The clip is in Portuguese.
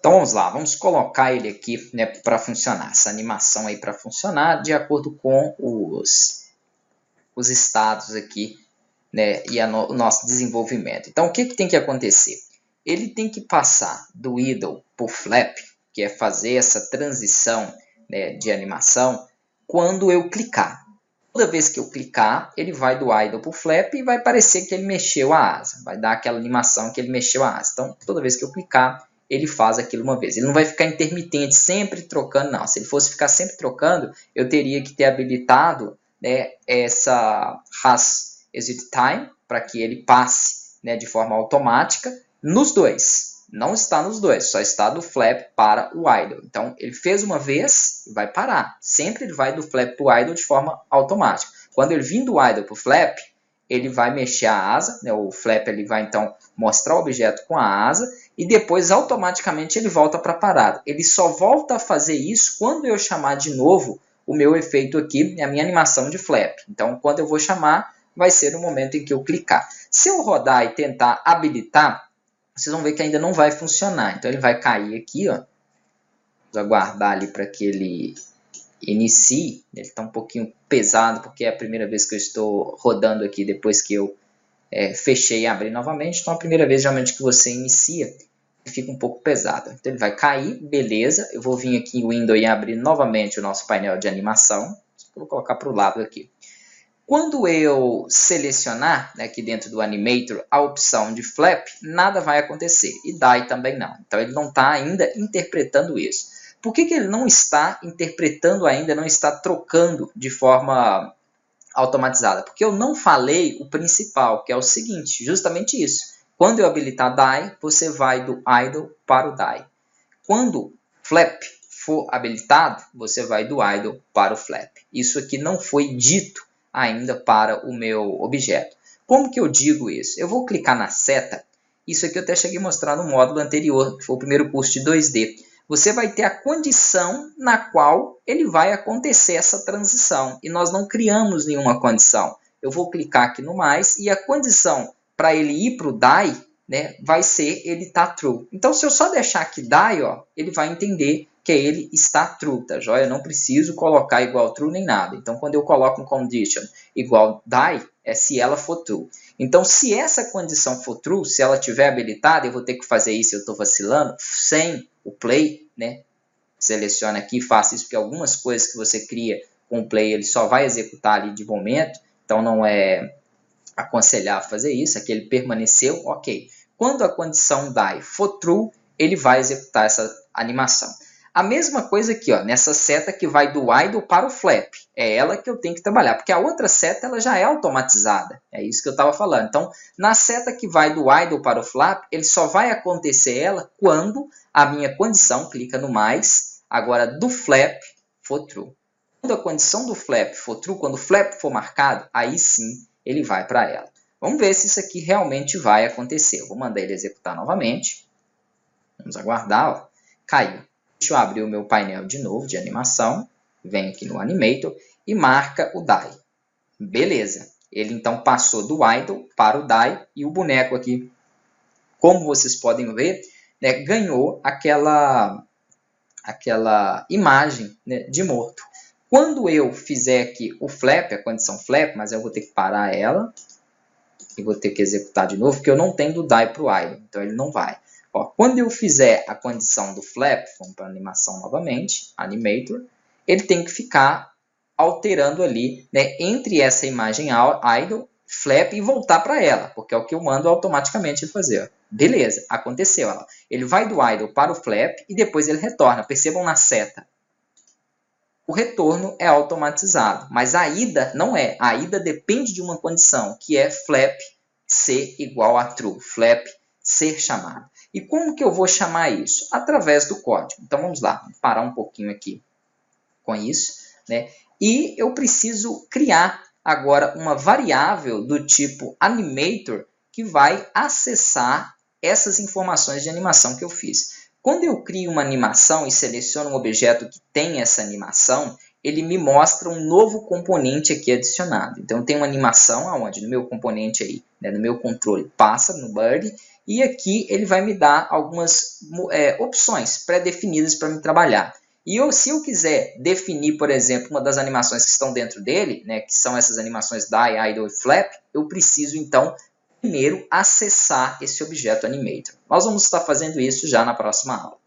Então vamos lá, vamos colocar ele aqui, né, para funcionar, essa animação aí para funcionar de acordo com os estados aqui, né, e o nosso desenvolvimento. Então o que tem que acontecer? Ele tem que passar do idle para o flap, que é fazer essa transição, né, de animação, quando eu clicar. Toda vez que eu clicar, ele vai do idle para o flap e vai parecer que ele mexeu a asa. Vai dar aquela animação que ele mexeu a asa. Então, toda vez que eu clicar, ele faz aquilo uma vez. Ele não vai ficar intermitente, sempre trocando, não. Se ele fosse ficar sempre trocando, eu teria que ter habilitado, né, essa has exit time, para que ele passe, né, de forma automática nos dois. Não está nos dois, só está do flap para o idle. Então, ele fez uma vez e vai parar. Sempre ele vai do flap para o idle de forma automática. Quando ele vir do idle para o flap, ele vai mexer a asa, né? O flap ele vai então mostrar o objeto com a asa e depois automaticamente ele volta para a parada. Ele só volta a fazer isso quando eu chamar de novo o meu efeito aqui, a minha animação de flap. Então, quando eu vou chamar, vai ser no momento em que eu clicar. Se eu rodar e tentar habilitar, vocês vão ver que ainda não vai funcionar. Então, ele vai cair aqui, ó. Vamos aguardar ali para que ele inicie. Ele está um pouquinho pesado, porque é a primeira vez que eu estou rodando aqui, depois que eu fechei e abri novamente. Então, a primeira vez, geralmente, que você inicia, fica um pouco pesado. Então, ele vai cair, beleza. Eu vou vir aqui em Windows e abrir novamente o nosso painel de animação. Eu vou colocar para o lado aqui. Quando eu selecionar, né, aqui dentro do Animator a opção de Flap, nada vai acontecer. E Die também não. Então, ele não está ainda interpretando isso. Por que ele não está interpretando ainda, não está trocando de forma automatizada? Porque eu não falei o principal, que é o seguinte, justamente isso. Quando eu habilitar Die, você vai do Idle para o Die. Quando Flap for habilitado, você vai do Idle para o Flap. Isso aqui não foi dito ainda para o meu objeto. Como que eu digo isso? Eu vou clicar na seta. Isso aqui eu até cheguei a mostrar no módulo anterior, que foi o primeiro curso de 2D. Você vai ter a condição na qual ele vai acontecer essa transição. E nós não criamos nenhuma condição. Eu vou clicar aqui no mais e a condição para ele ir para o die, né, vai ser ele está true. Então, se eu só deixar aqui die, ó, ele vai entender que ele está true, tá joia? Eu não preciso colocar igual true nem nada. Então, quando eu coloco um condition igual die, é se ela for true. Então, se essa condição for true, se ela estiver habilitada, eu vou ter que fazer isso, eu estou vacilando, sem o play, né? Selecione aqui, faça isso, porque algumas coisas que você cria com o play, ele só vai executar ali de momento, então não é aconselhável fazer isso. Aqui ele permaneceu, ok. Quando a condição die for true, ele vai executar essa animação. A mesma coisa aqui, ó, nessa seta que vai do idle para o flap. É ela que eu tenho que trabalhar, porque a outra seta ela já é automatizada. É isso que eu estava falando. Então, na seta que vai do idle para o flap, ele só vai acontecer ela quando a minha condição, clica no mais, agora do flap for true. Quando a condição do flap for true, quando o flap for marcado, aí sim ele vai para ela. Vamos ver se isso aqui realmente vai acontecer. Eu vou mandar ele executar novamente. Vamos aguardar, ó. Caiu. Deixa eu abrir o meu painel de novo de animação. Venho aqui no Animator e marca o die. Beleza. Ele então passou do idle para o die e o boneco aqui, como vocês podem ver, né, ganhou aquela imagem, né, de morto. Quando eu fizer aqui o flap, a condição flap, mas eu vou ter que parar ela e vou ter que executar de novo, porque eu não tenho do die para o idle, então ele não vai. Ó, quando eu fizer a condição do flap, vamos para a animação novamente, Animator, ele tem que ficar alterando ali, né, entre essa imagem idle, flap e voltar para ela, porque é o que eu mando automaticamente ele fazer. Ó. Beleza, aconteceu. Ó. Ele vai do idle para o flap e depois ele retorna. Percebam na seta. O retorno é automatizado, mas a ida não é. A ida depende de uma condição, que é flap ser igual a true, flap ser chamado. E como que eu vou chamar isso? Através do código. Então vamos lá, vamos parar um pouquinho aqui com isso, né? E eu preciso criar agora uma variável do tipo animator que vai acessar essas informações de animação que eu fiz. Quando eu crio uma animação e seleciono um objeto que tem essa animação, ele me mostra um novo componente aqui adicionado. Então, tem uma animação aonde no meu componente aí, né, no meu controle, passa no Bird, e aqui ele vai me dar algumas opções pré-definidas para me trabalhar. E se eu quiser definir, por exemplo, uma das animações que estão dentro dele, né, que são essas animações Die, Idle e Flap, eu preciso, então, primeiro acessar esse objeto Animator. Nós vamos estar fazendo isso já na próxima aula.